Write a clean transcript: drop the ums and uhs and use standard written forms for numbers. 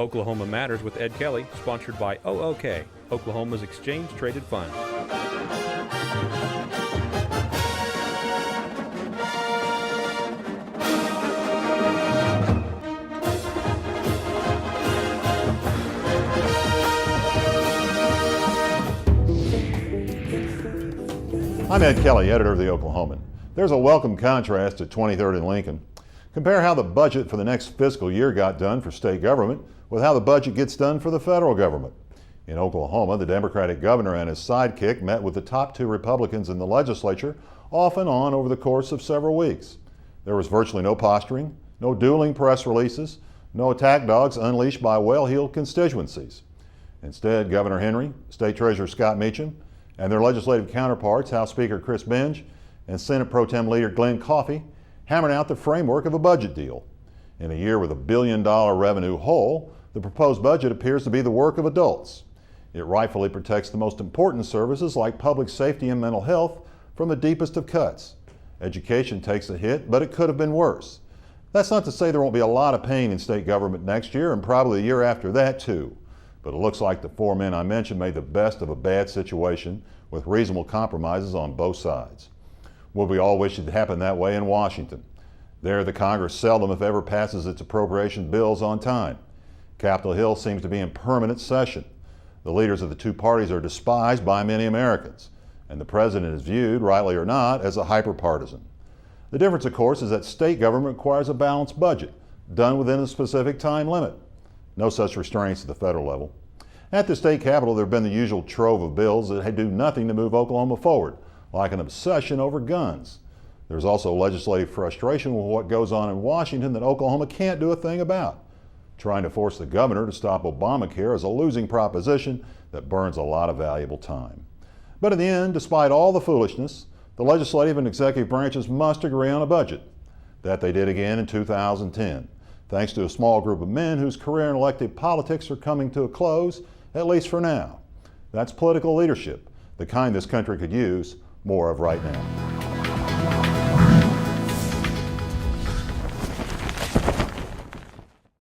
Oklahoma Matters with Ed Kelley, sponsored by OOK, Oklahoma's exchange-traded fund. I'm Ed Kelley, editor of The Oklahoman. There's a welcome contrast to 23rd and Lincoln. Compare how the budget for the next fiscal year got done for state government with how the budget gets done for the federal government. In Oklahoma, the Democratic governor and his sidekick met with the top two Republicans in the legislature off and on over the course of several weeks. There was virtually no posturing, no dueling press releases, no attack dogs unleashed by well-heeled constituencies. Instead, Governor Henry, State Treasurer Scott Meacham, and their legislative counterparts, House Speaker Chris Benge and Senate Pro Tem Leader Glenn Coffey, hammered out the framework of a budget deal. In a year with $1 billion revenue hole, the proposed budget appears to be the work of adults. It rightfully protects the most important services like public safety and mental health from the deepest of cuts. Education takes a hit, but it could have been worse. That's not to say there won't be a lot of pain in state government next year and probably the year after that too. But it looks like the four men I mentioned made the best of a bad situation with reasonable compromises on both sides. Would we all wish it had happened that way in Washington? There, the Congress seldom, if ever, passes its appropriation bills on time. Capitol Hill seems to be in permanent session. The leaders of the two parties are despised by many Americans, and the president is viewed, rightly or not, as a hyper-partisan. The difference, of course, is that state government requires a balanced budget, done within a specific time limit. No such restraints at the federal level. At the state capitol, there have been the usual trove of bills that do nothing to move Oklahoma forward, like an obsession over guns. There's also legislative frustration with what goes on in Washington that Oklahoma can't do a thing about. Trying to force the governor to stop Obamacare is a losing proposition that burns a lot of valuable time. But in the end, despite all the foolishness, the legislative and executive branches must agree on a budget. That they did again in 2010, thanks to a small group of men whose career in elected politics are coming to a close, at least for now. That's political leadership, the kind this country could use more of right now.